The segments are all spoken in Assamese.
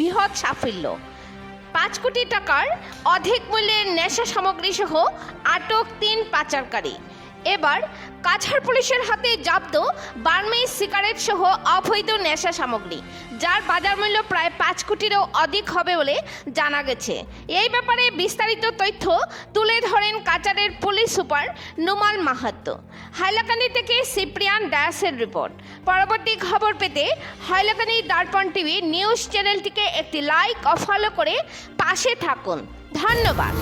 বৃহৎ সাফল্য। 5 কোটি টাকার অধিক মূল্যের নেশা সামগ্রী সহ আটক 3 পাচারকারী। এবার কাছাড় পুলিশের হাতে জব্দ বার্মিজ সিগারেট সহ অবৈধ নেশা সামগ্রী, যার বাজার মূল্য প্রায় 5 কোটিরও অধিক হবে বলে জানা গেছে। এই ব্যাপারে বিস্তারিত তথ্য তুলে ধরেন কাছাড়ের পুলিশ সুপার নুমাল মাহাতো। হাইলাকান্দি থেকে সিপ্রিয়ান ডায়াসের রিপোর্ট। পরবর্তী খবর পেতে হাইলাকান্দি দর্পণ টিভি নিউজ চ্যানেলটিকে একটি লাইক ও ফলো করে পাশে থাকুন। ধন্যবাদ।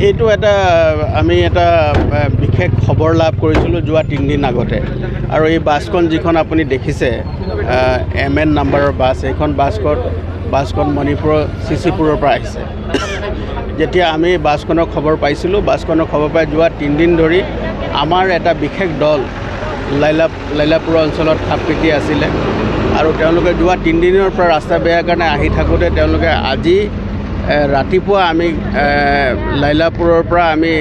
এইটো আমি এটা বিশেষ খবৰ লাভ কৰিছিলোঁ যোৱা 3 দিন আগতে, আৰু এই বাছখন যিখন আপুনি দেখিছে MN নাম্বাৰৰ বাছ, এইখন বাছখন মণিপুৰৰ চিচিপুৰৰ পৰা আহিছে। যেতিয়া আমি বাছখনৰ খবৰ পাইছিলোঁ, বাছখনৰ খবৰ পাই যোৱা 3 দিন ধৰি আমাৰ এটা বিশেষ দল লাইলাপুৰ অঞ্চলত খাপ পিটি আছিলে, আৰু তেওঁলোকে যোৱা 3 দিনৰ পৰা ৰাস্তা বেয়াৰ কাৰণে আহি থাকোঁতে তেওঁলোকে আজি ৰাতিপুৱা আমি লাইলাপুৰৰ পৰা আমি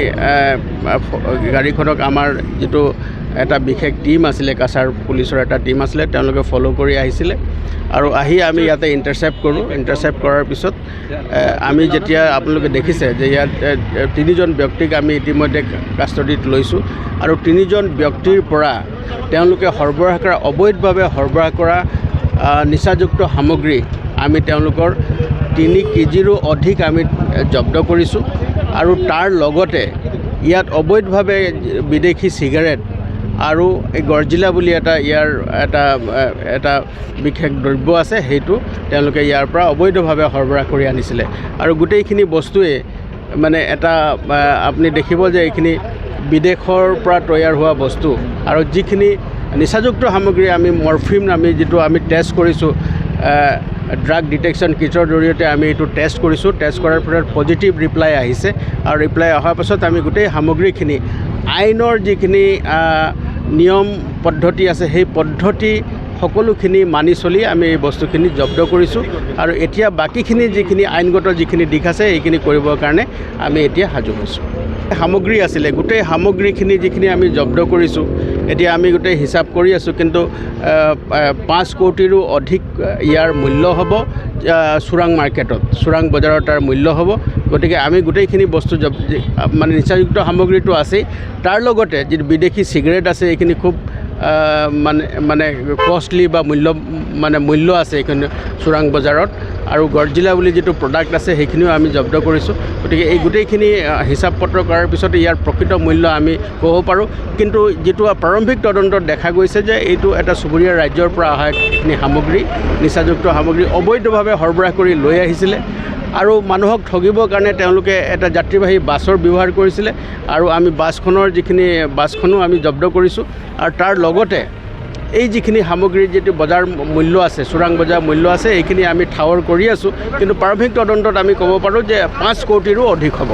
গাড়ীখনক আমাৰ যিটো এটা বিশেষ টীম আছিলে, কাছাৰ পুলিচৰ এটা টীম আছিলে, তেওঁলোকে ফ'ল' কৰি আহিছিলে আৰু আহি আমি ইয়াতে ইণ্টাৰচেপ্ট কৰোঁ। ইণ্টাৰচেপ্ট কৰাৰ পিছত আমি যেতিয়া আপোনালোকে দেখিছে যে ইয়াত 3জন ব্যক্তিক আমি ইতিমধ্যে কাষ্টডিত লৈছোঁ, আৰু 3জন ব্যক্তিৰ পৰা তেওঁলোকে সৰবৰাহ কৰা অবৈধভাৱে সৰবৰাহ কৰা নিচাযুক্ত সামগ্ৰী আমি তেওঁলোকৰ 3 কেজিৰো অধিক আমি জব্দ কৰিছোঁ, আৰু তাৰ লগতে ইয়াত অবৈধভাৱে বিদেশী চিগাৰেট আৰু এই গৰ্জিলা বুলি ইয়াৰ এটা বিশেষ দ্ৰব্য আছে, সেইটো তেওঁলোকে ইয়াৰ পৰা অবৈধভাৱে সৰবৰাহ কৰি আনিছিলে। আৰু গোটেইখিনি বস্তুৱে মানে আপুনি দেখিব যে এইখিনি বিদেশৰ পৰা তৈয়াৰ হোৱা বস্তু, আৰু যিখিনি নিচাযুক্ত সামগ্ৰী আমি মৰফিন যিটো আমি টেষ্ট কৰিছোঁ, ড্ৰাগ ডিটেকশ্যন কিটৰ জৰিয়তে আমি এইটো টেষ্ট কৰিছোঁ। টেষ্ট কৰাৰ পিছত পজিটিভ ৰিপ্লাই আহিছে, আৰু ৰিপ্লাই অহাৰ পাছত আমি গোটেই সামগ্ৰীখিনি আইনৰ যিখিনি নিয়ম পদ্ধতি আছে সেই পদ্ধতি সকলোখিনি মানি চলি আমি এই বস্তুখিনি জব্দ কৰিছোঁ, আৰু এতিয়া বাকীখিনি যিখিনি আইনগত যিখিনি দিশ আছে এইখিনি কৰিবৰ কাৰণে আমি এতিয়া সাজু হৈছোঁ। সামগ্ৰী আছিলে, গোটেই সামগ্ৰীখিনি যিখিনি আমি জব্দ কৰিছোঁ, এতিয়া আমি গোটেই হিচাপ কৰি আছোঁ, কিন্তু 5 কোটিৰো অধিক ইয়াৰ মূল্য হ'ব চোৰাং মাৰ্কেটত, চোৰাং বজাৰত তাৰ মূল্য হ'ব। গতিকে আমি গোটেইখিনি বস্তু মানে নিচাযুক্ত সামগ্ৰীটো আছেই, তাৰ লগতে যিটো বিদেশী চিগাৰেট আছে এইখিনি খুব মানে কষ্টলি বা মূল্য আছে এইখিনি চোৰাং বজাৰত, আৰু গৰ্জিলা বুলি যিটো প্ৰডাক্ট আছে সেইখিনিও আমি জব্দ কৰিছোঁ। গতিকে এই গোটেইখিনি হিচাপ পত্ৰ কৰাৰ পিছতে ইয়াৰ প্ৰকৃত মূল্য আমি ক'ব পাৰোঁ। কিন্তু যিটো প্ৰাৰম্ভিক তদন্তত দেখা গৈছে যে এইটো এটা চুবুৰীয়া ৰাজ্যৰ পৰা অহা এইখিনি সামগ্ৰী, নিচাযুক্ত সামগ্ৰী অবৈধভাৱে সৰবৰাহ কৰি লৈ আহিছিলে, আৰু মানুহক ঠগিবৰ কাৰণে তেওঁলোকে এটা যাত্ৰীবাহী বাছৰ ব্যৱহাৰ কৰিছিলে, আৰু আমি বাছখনো আমি জব্দ কৰিছোঁ। আৰু তাৰ লগতে এই যিখিনি সামগ্ৰীৰ যিটো বজাৰ মূল্য আছে, চোৰাং বজাৰ মূল্য আছে, এইখিনি আমি ঠাৱৰ কৰি আছোঁ। কিন্তু প্ৰাৰম্ভিক তদন্তত আমি ক'ব পাৰোঁ যে 5 কোটিৰো অধিক হ'ব।